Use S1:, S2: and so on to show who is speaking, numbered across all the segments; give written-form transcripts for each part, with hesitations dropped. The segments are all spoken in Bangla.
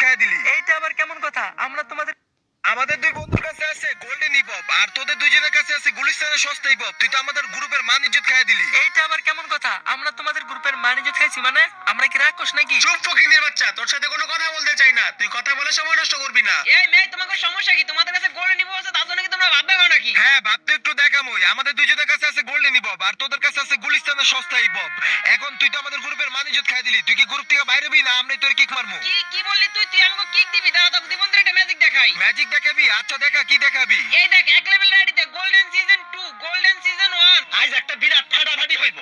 S1: খাইয়ে দিলি।
S2: এইটা আবার কেমন কথা? আমরা তোমাদের
S1: আমাদের দুই বন্ধুর কাছে আছে গোল্ডেন হিপ হপ, আর তোদের দুইজনের কাছে আছে গুলিস্তানের সস্তা হিপ হপ। তুই তো আমাদের গ্রুপের মান ইজ্জত খাইয়ে দিলি।
S2: এইটা আবার কেমন কথা? আমরা তোমাদের গ্রুপের ম্যানেজার খাইছি মানে? আমরা কি রাক্ষস নাকি?
S1: চুপ ফকিনীর বাচ্চা, তোর সাথে কোনো কথা বলতে চাই না। তুই কথা বলে সময় নষ্ট করবি না।
S3: এই মেয়ে, তোমাকে সমস্যা কি? তোমাদের কাছে গোল্ড নিবো আছে, তার জন্য কি তোমরা ভাববে না নাকি?
S1: হ্যাঁ, ভাবতে একটু দেখামই। আমাদের দুইজনের কাছে আছে গোল্ডেন হিপ হপ, আর তোদের কাছে আছে গুলিস্তানের সস্তা হিপ হপ। এখন তুই তো আমাদের গ্রুপের মান ইজ্জত খাইয়ে দিলি। তুই কি গ্রুপ থেকে বাইরে হবি না আমরাই তোর কিক মারমু?
S3: কি বললি তুই? তুই আমাকে কিক দিবি? দাঁড়া, তোকে জীবনের একটা ম্যাজিক দেখাই।
S1: ম্যাজিক দেখাবি? আচ্ছা দেখা, কি দেখাবি?
S3: এই দেখ, এক লেভেল আইডিতে গোল্ডেন সিজন 2, গোল্ডেন সিজন 1।
S1: আজ একটা বিরাট ফাটাফাটি হইব।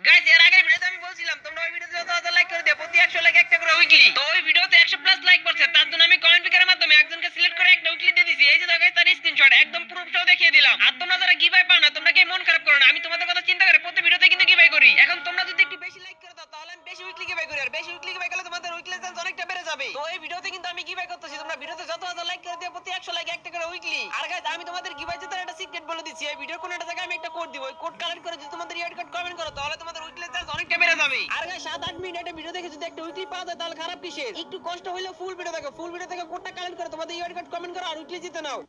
S3: গাইস, এর আগের ভিডিওতে আমি বলছিলাম তোমরা ওই ভিডিওতে যত লাইক করে দিও, প্রতি 100 লাইক একটা করে উইকলি। তো ওই ভিডিওতে 100 প্লাস লাইক করছে, তার জন্য আমি কমেন্ট পিকারের মাধ্যমে একজনকে সিলেক্ট করে একটা উইকলি দিয়ে দিয়েছি। এই যে দেখো গাইস, তার স্ক্রিনশট একদম প্রুফ সহ দেখিয়ে দিলাম। আর তোমরা যারা গিভ পাও না, তোমরা কি মন খারাপ করো না? আমি তোমাদের কথা চিন্তা করে প্রতি ভিডিওতে কিন্তু গিভ করি। এখন তোমরা যদি একটু বেশি লাইক করে দাও, তাহলে আমি বেশি উইকলি গিভ করি, আর বেশি উইকলি গিভ করলে তোমাদের উইকলি চান্স অনেকটা বেড়ে যাবে। তো এই ভিডিওতে কিন্তু আমি গিভ করতেছি, তোমরা ভিডিওতে যত লাইক করে দিও, প্রতি 100 লাইক একটা করে উইকলি। আর গাইস, আমি তোমাদের গিভ জেতার একটা সিক্রেট বলে দিচ্ছি। এই ভিডিওর কোন একটা জায়গায় আমি একটা কোড দিব, ওই কোড কালেক্ট করে যদি তোমাদের ইয়ার কোড কমেন্ট করো, তাহলে তোমাদের উইকলি চান্স অনেকটা বেড়ে যাবে। আর গাইস, 7-8 মিনিট একটা ভিডিও দেখে যদি একটা উইকলি পাওয়া যায়, তাহলে খারাপ কিসের? একটু কষ্ট হইলেও ফুল ভিডিও দেখো, ফুল ভিডিও দেখে কোডটা কালেক্ট করে তোমাদের ইয়ার কোড কমেন্ট করো আর উইকলি জিতে নাও।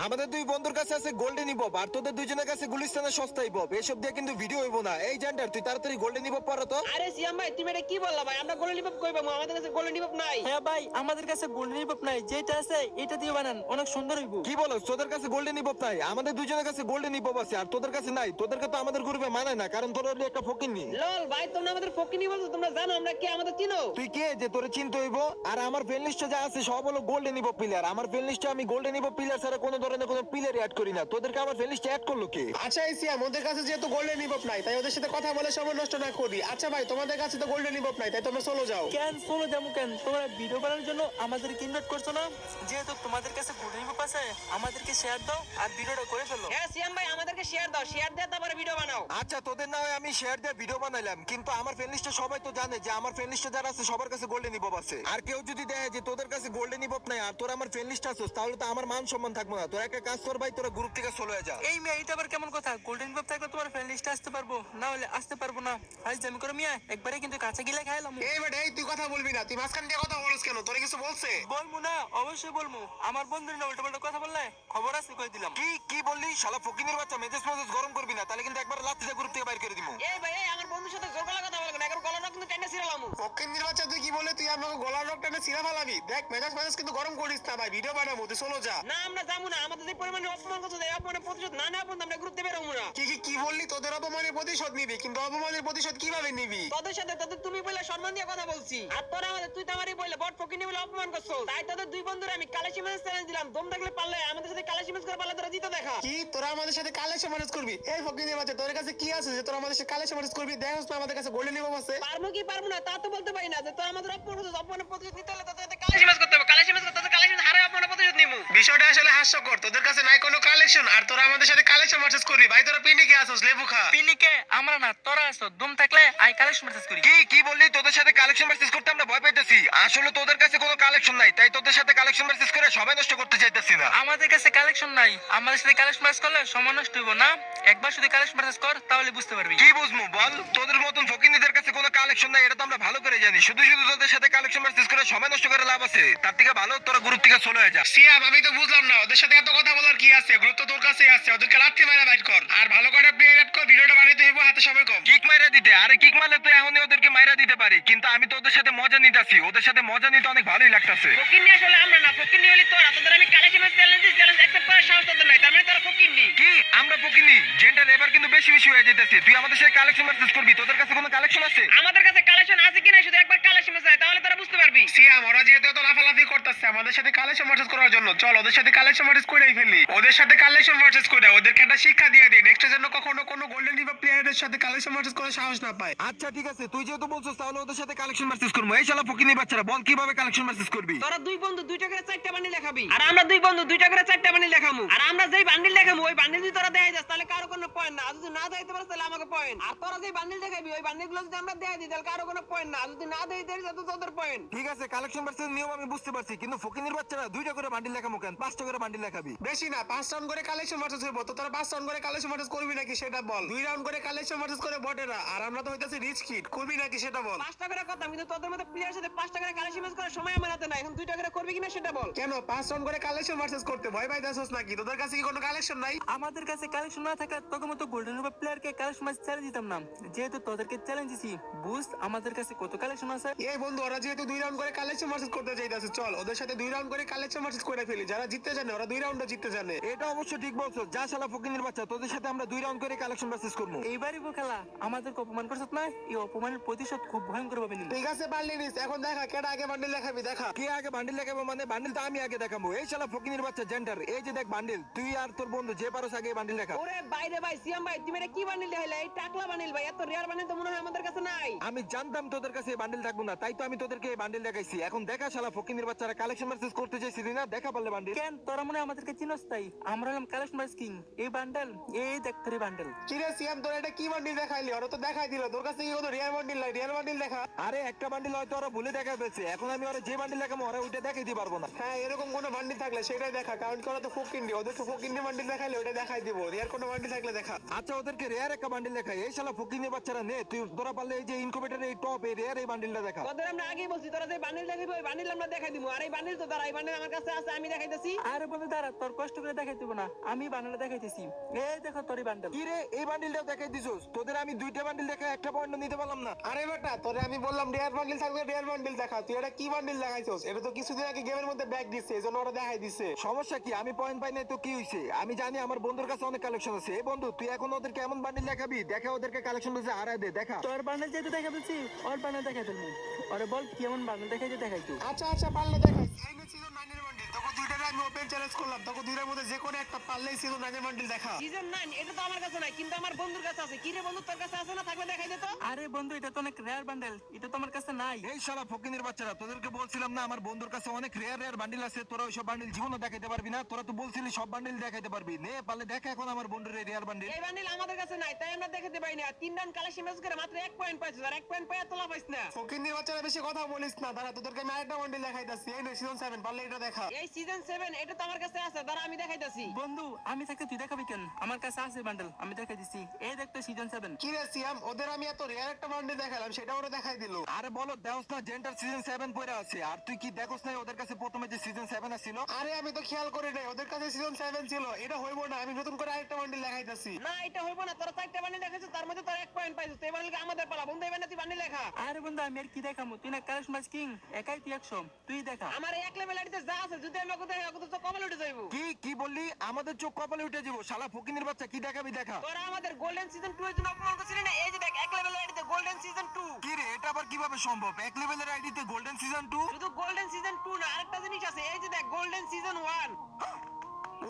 S1: আমাদের দুই বন্ধুর কাছে আছে গোল্ডেন হিপ হপ, আর তোদের দুইজনের কাছে গুলিস্তানের সস্তা হিপ হপ। এসব দিয়ে কিন্তু ভিডিও হইব না। এই জেন্ডার, তুই তাড়াতাড়ি গোল্ডেন হিপ হপ পড়ো তো।
S3: আরে সিয়াম ভাই, তুমি এটা কি বললা ভাই? আমরা গোল্ডেন লিপ কই পাবো? আমাদের কাছে গোল্ডেন লিপ নাই।
S2: হ্যাঁ ভাই, আমাদের কাছে গোল্ডেন হিপ নাই, যেটা আছে এটা দিয়ে বানান, অনেক সুন্দর হইব।
S1: কি বলো? তোদের কাছে গোল্ডেন হিপ হপ নাই? আমাদের দুইজনের কাছে গোল্ডেন হিপ হপ আছে, আর তোদের কাছে নাই। তোদেরকে তো আমাদের গ্রুপে মানায় না, কারণ তোর হলো একটা ফকিন্নি।
S3: লল ভাই, তোমরা আমাদের ফকিনি বলছো? তোমরা জানো আমরা কে? আমাদের চিনো?
S1: তুই কে যে তোরে চিনতে হইব? আর আমার ফ্রেন্ড লিস্টে যা আছে সব হলো গোল্ডেন হিপ হপ প্লেয়ার। আমার ফ্রেন্ড লিস্টে আমি গোল্ডেন হিপ হপ প্লেয়ার ছাড়া কোনো ধরনের কোনো প্লেয়ার অ্যাড করি না। তোদেরকে আমার ফ্রেন্ড লিস্টে অ্যাড করলো কে?
S4: আচ্ছা এসিয়াম, ওদের কাছে যেহেতু গোল্ডেন হিপ হপ নাই, তাই ওদের সাথে কথা বলে সময় নষ্ট না করি। আচ্ছা ভাই, তোমাদের কাছে তো গোল্ডেন হিপ হপ নাই, তাই তোমরা সোলো যাও।
S2: কেন সোলো যাবো কেন? তোমরা ভিডিও বানানোর জন্য আমাদেরকে ইনভাইট করছো না? যেহেতু তোমাদের কাছে গোল্ডেন হিপ আছে, আমাদেরকে শেয়ার দাও আর ভিডিওটা করে ফেলো।
S3: হ্যাঁ সিয়াম ভাই, আমাদেরকে শেয়ার দাও, শেয়ার দিয়ে তারপরে ভিডিও বানাও।
S1: আচ্ছা, তোদের না হয় আমি শেয়ার দিয়ে ভিডিও বানাইলাম, কিন্তু আমার ফ্রেন্ড লিস্টে সবাই তো জানে যে আমার ফ্রেন্ড লিস্টে যারা আছে সবার কাছে গোল্ডেন হিপ হপ আছে। আর কেউ যদি দেখে যে তোদের কাছে গোল্ডেন হিপ হপ নাই আর তোরা আমার ফ্রেন্ড লিস্টে আছিস, তাহলে তো আমার মান সম্মান থাকবে না। তোরা একটা কাজ কর ভাই, তোরা গ্রুপ থেকে চলে যা।
S2: এই মেয়ে, এটা আবার কেমন কথা? গোল্ডেন হিপ থাকলে তোমার ফ্রেন্ড লিস্টে আসতে পারবো, না হলে আসতে পারবো না। আজ আমি করে মিয়া একবারে কিন্তু কাছে গিলে খাইলাম।
S4: এই বেটা, এই তুই কথা বলবি না। তুই মাঝখান দিয়ে কথা বলছ কেন? তোরে কিছু বলছে?
S2: বলবো না, অবশ্যই বলবো। আমার বন্ধুর না উল্টো পাল্টা কথা বললে খবর আছে, কই দিলাম।
S1: কি কি বললি? শালা ফকিনের বাচ্চা, মেজাজ মেজাজ গরম করবি না, তাহলে কিন্তু একবার লাথি দিয়ে গ্রুপ থেকে বাইর করে দিমু।
S3: এই ভাই, এই আমার বন্ধুর সাথে জোর গলা কথা বলবেন, এখন গলাটা কিন্তু টেনে ছিড়ালাম।
S4: ফকিন্নির বাচ্চা, তুই কি বলে? তুই আমাকে গলার রক টেনে ছিঁড়া ফেলাবি? দেখ, মেজাজ মেজাজ কিন্তু গরম করিস না ভাই, ভিডিও বানাবো, তুই সোলো যা।
S3: না, আমরা যাবো না। আমাদের যে পরিমাণে অপমান করছো, এই অপমানের প্রতিশোধ না নেওয়া পর্যন্ত আমরা গ্রুপ থেকে বের হবো না।
S4: কি বললি? তোদের অপমানের প্রতিশোধ নিবি? কিন্তু অপমানের প্রতিশোধ কিভাবে নিবি?
S3: তোদের সাথে তোদের তুমি বলে সম্মান দিয়ে কথা বলছি, আর তোরা আমাদের তুই তো আমারই বলে বট ফকিনি বলে অপমান করছো। তাই তোদের দুই বন্ধুরে আমি কালেশি ম্যাচ চ্যালেঞ্জ দিলাম। দম থাকলে পারলে আমাদের সাথে কালেশি ম্যাচ করে পারলে তোরা জিতে দেখা।
S4: কি তোরা আমাদের সাথে কালেকশন ম্যানেজ করবি? এই ফকিন্নির বাচ্চা, তোর কাছে কি আছে যে তোরা আমাদের সাথে কালেকশন ম্যানেজ করবি? দেখোস না আমাদের কাছে গোল্ডেন হিপ হপ আছে।
S3: পারবো কি পারবো না তা তো বলতে পারি না। যে তোরা আমাদের অপমান করছিস, অপমানের প্রতিশোধ নিতে হলে তোদের সাথে কালেশি ম্যাচ করতে হবে। কালেশি ম্যাচ করতে হবে, কালেশি ম্যাচ হারে অপমানের প্রতিশোধ নিমু।
S4: বিষয়টা আসলে হাস্যকর। তোদের কাছে নাই কোনো কালেকশন, আর তোরা আমাদের সাথে কালেকশন ম্যানেজ করবি? ভাই তোরা পিনিকে আসোস, লেবু খা।
S2: পিনিকে আমরা না, তোরা আসো। দম থাকলে আই কালেকশন মেসেজ করি।
S1: কি বললি? তোদের সাথে কালেকশন পারচেজ করতে আমরা ভয় পাইতেছি। আসলে তোদের কাছে কোনো কালেকশন নাই, তাই তোদের সাথে কালেকশন পারচেজ করে সবাই নষ্ট করতে চাইতেছি না।
S2: আমাদের কাছে কালেকশন নাই, আমাদের সাথে কালেকশন ম্যাচ করলে সময় নষ্ট হইব না। একবার শুধু কালেকশন ম্যাচ কর, তাহলে বুঝতে পারবি।
S1: কি বুঝবো বল? তোদের মতন ফকিনীদের কাছে কোনো কালেকশন নাই, এটা তো আমরা ভালো করে জানি। শুধু শুধু তোদের সাথে কালেকশন পারচেজ করে সময় নষ্ট করে লাভ আছে? তার থেকে ভালো তোরা গ্রুপ থেকে চলে যা।
S4: সিয়াম, আমি তো বুঝলাম না ওদের সাথে এত কথা বলার কি আছে? গুরুত্ব তোর কাছেই আছে। ওদেরকে লাথি মারা বাইট কর, আর ভালো করে প্লেয়ার অ্যাড কর। ভিডিওটা বানাইতে হইব, হাতে সময় কম।
S1: কিক মাইরা দিতে? আরে কিক মারলে তো এখনই ওদেরকে মাইরা দিতে পারি, কিন্তু আমি তো ওদের সাথে মজা নিতেছি। ওদের সাথে মজা নিতে অনেক ভালোই লাগতেছে।
S3: ফকিনি আসলে আমরা না, ফকিনি হলি তোরা। তোদের আমি কালেশি ম্যাচ চ্যালেঞ্জ অ্যাকসেপ্ট করার সাহস তোদের নাই, তার মানে তোরা ফকিনি।
S1: কি আমরা ফকিনি? জেন্ডার এবার কিন্তু বেশি বেশি হয়ে যাইতেছে। তুই আমাদের সাথে কালেকশন পারচেজ করবি? তোদের কাছে কোনো কালেকশন আছে?
S3: আমাদের কাছে কালেকশন আছে কিনা শুধু একবার কালেশি ম্যাচ আয়, তাহলে তোরা বুঝতে পারবি।
S4: সিয়াম, ওরা যেহেতু এত লাফালাফি করতেছে আমাদের সাথে কালেকশন ম্যানেজ করার জন্য, চল ওদের সাথে কালেকশন ম্যানেজ করেই ফেলি। ওদের সাথে কালেকশন ম্যানেজ করে ওদেরকে একটা শিক্ষা দিয়ে দিই, নেক্সটের জন্য কখনো কোনো গোল্ডেন হিপ হপ প্লেয়ারের সাথে কালেকশন ম্যানেজ করে সাহস না পায়।
S1: আচ্ছা ঠিক আছে, তুই যেহেতু বলছিস তাহলে ওদের সাথে কালেকশন পারচেজ করবো। এই শালা ফকিনি বাচ্চারা, বল কিভাবে কালেকশন পারচেজ করবি?
S3: তোরা দুই বন্ধু দুইটা করে চারটা বান্ডিল দেখাবি, আর আমরা দুই বন্ধু দুইটা করে চারটা বান্ডিল দেখামু। আর আমরা যেই বান্ডিল দেখামু ওই বান্ডিল যদি তোরা দেখাই যাস, তাহলে কারো কোনো পয়েন্ট না। আর যদি না দেখাইতে পারিস তাহলে আমাকে পয়েন্ট। আর তোরা যেই বান্ডিল দেখাবি ওই বান্ডিলগুলো যদি আমরা দেখাই দিই, তাহলে কারো কোনো পয়েন্ট না। আর যদি না দেখাইতে পারিস তাহলে তোদের পয়েন্ট।
S1: ঠিক আছে, কালেকশন পারচেজ নিয়ম আমি বুঝতে পারছি, কিন্তু ফকিনির বাচ্চারা দুইটা করে বান্ডিল লেখামু কেন? 5টা করে বান্ডিল লেখাবি।
S4: বেশি না, 5 রাউন্ড করে কালেকশন ম্যানেজ হইব। তো তোরা 5 রাউন্ড করে কালেকশন ম্যানেজ করবি নাকি সেটা বল। 2 রাউন্ড করে কালেকশন ভার্সেস করে বটেরা, আর আমরা তো হইতাছি রিচ কিড। করবি নাকি সেটা বল।
S3: 5 টাকা করে কথা, কিন্তু তোদের মতো প্লেয়ার সাথে 5 টাকা করে কালেকশন ম্যাচ করার সময় আমার হাতে নাই। এখন 2 টাকা করে করবি কিনা সেটা বল।
S4: কেন 5 রাউন্ড করে কালেকশন ভার্সেস করতে ভয় পাইতাছস নাকি? তোদের কাছে কি কোনো কালেকশন নাই?
S2: আমাদের কাছে কালেকশন না থাকা তোকে মতো গোল্ডেন রুপা প্লেয়ারকে কালেকশন ম্যাচ চ্যালেঞ্জ দিতাম না। যেহেতু তোদেরকে চ্যালেঞ্জ দিছি, বুঝ আমাদের কাছে কত কালেকশন আছে।
S4: এই বন্ধু, ওরা যেহেতু 2 রাউন্ড করে কালেকশন ভার্সেস করতে চাইতাছে, চল ওদের সাথে 2 রাউন্ড করে কালেকশন ভার্সেস করে ফেলি। যারা জিততে জানে ওরা 2 রাউন্ডও জিততে জানে।
S1: এটা অবশ্য ঠিক বলছো। যা শালা ফকিনের বাচ্চা, তোদের সাথে আমরা 2 রাউন্ড করে কালেকশন ভার্সেস করবো।
S2: এইবারই খেলা আমাদেরকে অপমান করছত না, এই অপমানের প্রতিশোধ খুব ভয়ঙ্কর ভাবে নিন।
S4: ঠিক আছে পারলি নিস, এখন দেখা কেডা আগে বান্ডিল দেখাবি, দেখা।
S1: কে আগে বান্ডিল দেখাবো? মানে বান্ডিল তো আমি আগে দেখাবো। এই শালা ফকিনের বাচ্চা জেন্টার, এই যে দেখ বান্ডিল, তুই আর তোর বন্ধু যে পারোস আগে বান্ডিল দেখা।
S3: ওরে বাইরে ভাই, সিয়াম ভাই, তুমি এটা কি বান্ডিল দেখাইলা? এই টাকলা বান্ডিল ভাই, এত রেয়ার বান্ডিল তো মনে হয় আমাদের কাছে নাই।
S1: আমি জানতাম তোদের কাছে এই বান্ডিল থাকবো না, তাই তো আমি তোদেরকে এই বান্ডিল দেখাইছি। এখন দেখা শালা ফকিনের বাচ্চারা, কালেকশন ভার্সেস করতে চাইছিলি না, দেখা পারলে বান্ডিল।
S2: কেন তোরা মনে হয় আমাদেরকে চিনস? তাই আমরা হলাম কালেকশন ম্যাচ কিং। এই বান্ডেল, এই দেখ তোর এই বান্ডেল।
S4: কিরে সিয়াম, তোর এটা কি বান্ডিল দেখাইলি? ওরা তো দেখাই দিল, তোর কাছে কি কোনো রিয়াল বান্ডিল নাই? রিয়াল বান্ডিল দেখা।
S1: আরে একটা বান্ডিল হয়তো ওরা ভুলে দেখা পেয়েছে, এখন আমি ওরা যে বান্ডিল দেখাবো ওরা ওইটা দেখাইতে পারবো না।
S4: হ্যাঁ, এরকম কোনো বান্ডিল থাকলে সেটাই দেখা, কারণ কি ওরা তো ফকিন্ডি, ওদের তো ফকিন্ডি বান্ডিল দেখাইলে ওটা দেখাই দিব। রিয়াল কোনো বান্ডিল থাকলে দেখা।
S1: আচ্ছা ওদেরকে রেয়ার একটা বান্ডিল দেখাই। এই শালা ফকিনের বাচ্চারা নে, তুই তোরা পারলে এই যে ইনকুবেটর এই টপ এই রেয়ার এই বান্ডিলটা দেখা।
S3: তোদের আমরা আগেই বলছি, তোরা যে বান্ডিল দেখাবি ওই বান্ডিল আমরা দেখাই দিব। আর এই বান্ডিল তো দাঁড়া, এই বান্ডিল আমার কাছে আছে, আমি দেখাইতেছি।
S2: আরে বন্ধু দাঁড়া, তোর কষ্ট করে দেখাই দিব না, আমি বান্ডেলটা দেখাইতেছি। এই দেখো তোর এই বান্ডেল।
S1: কি রে, এই বান্ডিলটাও দেখাই দিছস? তোদের আমি 2টা বান্ডিল দেখা একটা পয়েন্ট নিতে পারলাম না।
S4: আরে বেটা, তোরে আমি বললাম রিয়াল বান্ডিল থাকলে রিয়াল বান্ডিল দেখা, তুই এটা কি বান্ডিল দেখাইছস? এটা তো কিছুদিন আগে গেমের মধ্যে ব্যাগ দিচ্ছে, এজন্য ওরা দেখাই দিছে।
S1: সমস্যা কি? আমি পয়েন্ট পাই নাই তো কি হইছে? আমি জানি আমার বন্ধুর কাছে অনেক কালেকশন আছে। এই বন্ধু, তুই এখন ওদেরকে এমন বান্ডিল দেখাবি, দেখা ওদেরকে কালেকশন বেশি হারায় দে, দেখা।
S2: তোর বান্ডেল যেহেতু দেখা বলছি, ওর বান্ডেল দেখাই ফেলবো। ওরে বল কেমন বান্ডেল দেখাই যে দেখাই তুই।
S4: আচ্ছা আচ্ছা, পারলে দেখাই। এই নে সিজন 9 এর বান্ডিল, তোকে দুইটারে আমি ওপেন চ্যালেঞ্জ করলাম, তোকে দুইটার মধ্যে যে কোনো একটা পারলেই সিজন 9 এর বান্ডিল দেখা।
S3: সিজন 9 এটা তো আমার কাছে নাই, কিন্তু আমার বন্ধুর কাছে আছে। কি রে বন্ধু, তোর কাছে আছে না? থাকলে দেখাই দে তো।
S2: আরে বন্ধু, এটা তো অনেক রেয়ার বান্ডেল, এটা তো আমার কাছে নাই।
S1: এই শালা ফকিনের বাচ্চারা, তোদেরকে বলছিলাম না আমার বন্ধুর কাছে অনেক রেয়ার রেয়ার বান্ডিল আছে। তোরা ওইসব বান্ডিল জীবনও দেখাইতে পারবি না। তোরা তো বলছিলি সব বান্ডিল দেখাইতে পারবি। নে পারলে দেখা এখন আমার বন্ধুর এই রেয়ার বান্ডিল।
S3: এই বান্ডিল আমাদের কাছে নাই, তাই আমরা দেখাতে পারি না। 3 রান কালেকশন ম্যাচ করে মাত্র 1 পয়েন্ট পাইছিস, আর 1 পয়েন্ট পাইয়া তোলা পাইছ না।
S4: ফকিন্দির বাচ্চারা বেশি কথা বলিস না, দাঁড়া তোদেরকে আমি আরেকটা বান্ডিল দেখাইতাছি। এই নে সিজন 7, পারলে এটা দেখা।
S3: এই সিজন 7 এটা তো আমার কাছে আছে, দাঁড়া আমি দেখাইতাছি।
S2: বন্ধু আমি থাকতে তুই দেখাবি কেন? আমার কাছে আছে বান্ডেল, আমি দেখাই দিছি। এই দেখতো সিজন 7।
S4: কি রে সিয়াম, ওদের আমি এত রেয়ার একটা বান্ডিল দেখালাম, সেটা ওরা দেখাই দিল।
S1: আরে বলো দেওস না, জেন্টার সিজন 7 পড়ে আছে। আর তুই কি দেখোস না ওদের কাছে প্রথমে যে সিজন 7 ছিল?
S4: আরে আমি তো খেয়াল করি নাই, ওদের কাছে সিজন 7 ছিল। এটা হইবো না, আমি নতুন করে আরেকটা বান্ডিল দেখাইতাছি।
S3: না এটা হইব না, তোরা 4টা বান্ডিল দেখাইছিস, তার মধ্যে তোরা 1 পয়েন্ট পাইছিস। এই বান্ডিল আমাদের পালা। বন্ধু এই বান্ডিল তুই বান্ডিল লেখা।
S2: আরে বন্ধু আমি আর কি দেখামু? তুই না কালেকশন ম্যাচ কিং, একাই তুই 100, তুই দেখা।
S3: আমার এই 1 লেভেল আইডিতে যা আছে, যদি আমি ওকে দেখাই ওকে তো কমল উঠে যাইবো।
S1: কি কি বললি? আমাদের চোখ কপালে উঠে যাবো। শালা ফকিনের বাচ্চা, কি দেখাবি দেখা।
S3: তোরা আমাদের গোল্ডেন সিজন 2 এর জন্য অপমান করছিলি না? এই যে দেখ 1 লেভেল আইডিতে গোল্ডেন সিজন 2।
S1: কি রে, এটা আবার কিভাবে সম্ভব? এক লেভেলের আইডিতে গোল্ডেন সিজন 2?
S3: শুধু গোল্ডেন সিজন 2 না, আরেকটা জিনিস আছে। এই যে দেখ গোল্ডেন সিজন 1।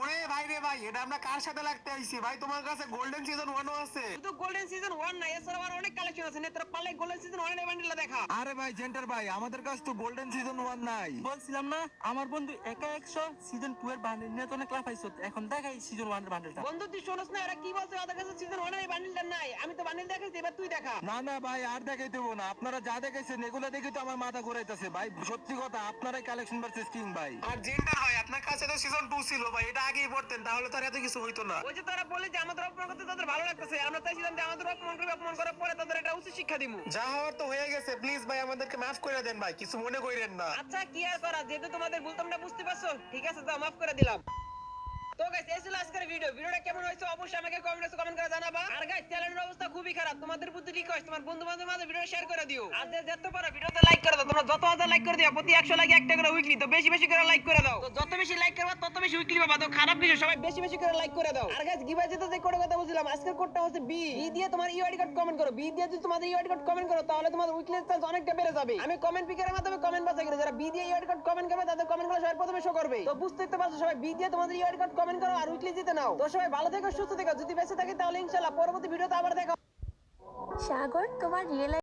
S4: ওরে ভাই রে ভাই, এটা আমরা কার সাথে লাগতে আইছি ভাই? তোমার কাছে গোল্ডেন সিজন 1 ও আছে?
S3: শুধু গোল্ডেন সিজন 1 না, এছাড়াও আর অনেক কালেকশন আছে। নে তোরা পারলে গোল্ডেন সিজন 1 এর বান্ডিলটা দেখা।
S1: আরে ভাই জেন্টার ভাই, আমাদের কাছে তো গোল্ডেন সিজন 1 নাই।
S2: বলছিলাম না আমার বন্ধু একা 100, সিজন 2 এর বান্ডেল নিয়ে তো অনেক লাভ পাইছত। এখন দেখাই সিজন 1 এর বান্ডেলটা।
S3: বন্ধু তুই শোনস না, এরা কি বলছে? ওদের কাছে সিজন 1 এর এই বান্ডিলটা নাই। আমি তো বান্ডিল দেখাইছি, এবার তুই দেখা।
S1: না না ভাই, আর দেখাই দেবো না। আপনারা যা দেখাইছেন এগুলো দেখে তো আমার মাথা ঘুরাইতেছে ভাই। সত্যি কথা, আপনারাই কালেকশন ভার্সেস কিং ভাই।
S4: আর জেন্টার ভাই, আপনার কাছে তো সিজন 2 ছিল ভাই, এটা আগেই পড়তেন, তাহলে তো আর এত কিছু হইতো না।
S3: ওই যে তোরা বলে যে আমাদের অপমান করতে তাদের ভালো লাগতেছে, আমরা চাইছিলাম যে আমাদের অপমান করবে, অপমান করার পরে তাদের এটা উচিত শিক্ষা দিমু।
S4: যা হওয়ার তো হয়ে গেছে, প্লিজ ভাই আমাদেরকে মাফ করে দেন ভাই, কিছু মনে করেন না।
S3: আচ্ছা কি আর করা, যেহেতু তোমাদের ভুল তোমরা বুঝতে পারছো, ঠিক আছে তো মাফ করে দিলাম। তো গাইস এই ছিল আজকের ভিডিওটা কেমন হয়েছে অবশ্যই আমাকে কমেন্টে কমেন্ট করে জানাবা। আর গাইস চ্যানেলের অবস্থা খুবই খারাপ, তোমাদের প্রতি রিকোয়েস্ট তোমার বন্ধু-বান্ধবের মাঝে ভিডিও শেয়ার করে দিও। আর যে যত পারো ভিডিওতে লাইক করে দাও। তোমরা যত হাজার লাইক করে দিও, প্রতি 100 লাইক একটা করে উইকলি, তো বেশি বেশি করে লাইক করে দাও। তো যত বেশি লাইক করবা তত বেশি উইকলি পাবা। তো খারাপ কিছু সবাই বেশি বেশি করে লাইক করে দাও। আর গাইস গিভঅ্যাওয়ে যেটা যে কোডের কথা বলছিলাম, আজকের কোডটা হচ্ছে বি দিয়ে তোমার ইউআইডি কোড কমেন্ট করো। বি দিয়ে যদি তোমাদের ইউআইডি কোড কমেন্ট করো তাহলে তোমাদের উইকলি চান্স অনেকটা বেড়ে যাবে। আমি কমেন্ট পিকারের মাধ্যমে কমেন্ট বাছাই করি, যারা বি দিয়ে ইউআইডি কোড কমেন্ট করবে তাদের কমেন্টগুলো সবার প্রথমে শো করবে। তো বুঝতেই তো পারছো, সবাই বি দিয়ে তোমাদের ইউআইডি কোড কমেন্ট করো আর উইকলি জিতে নাও। তো সবাই ভালো থেকো, সুস্থ থেকো। যদি বেঁচে থাকি তাহলে ইনশাআল্লাহ পরবর্তী ভিডিওতে আবার দেখা।
S5: সাগর, তোমার রিয়েল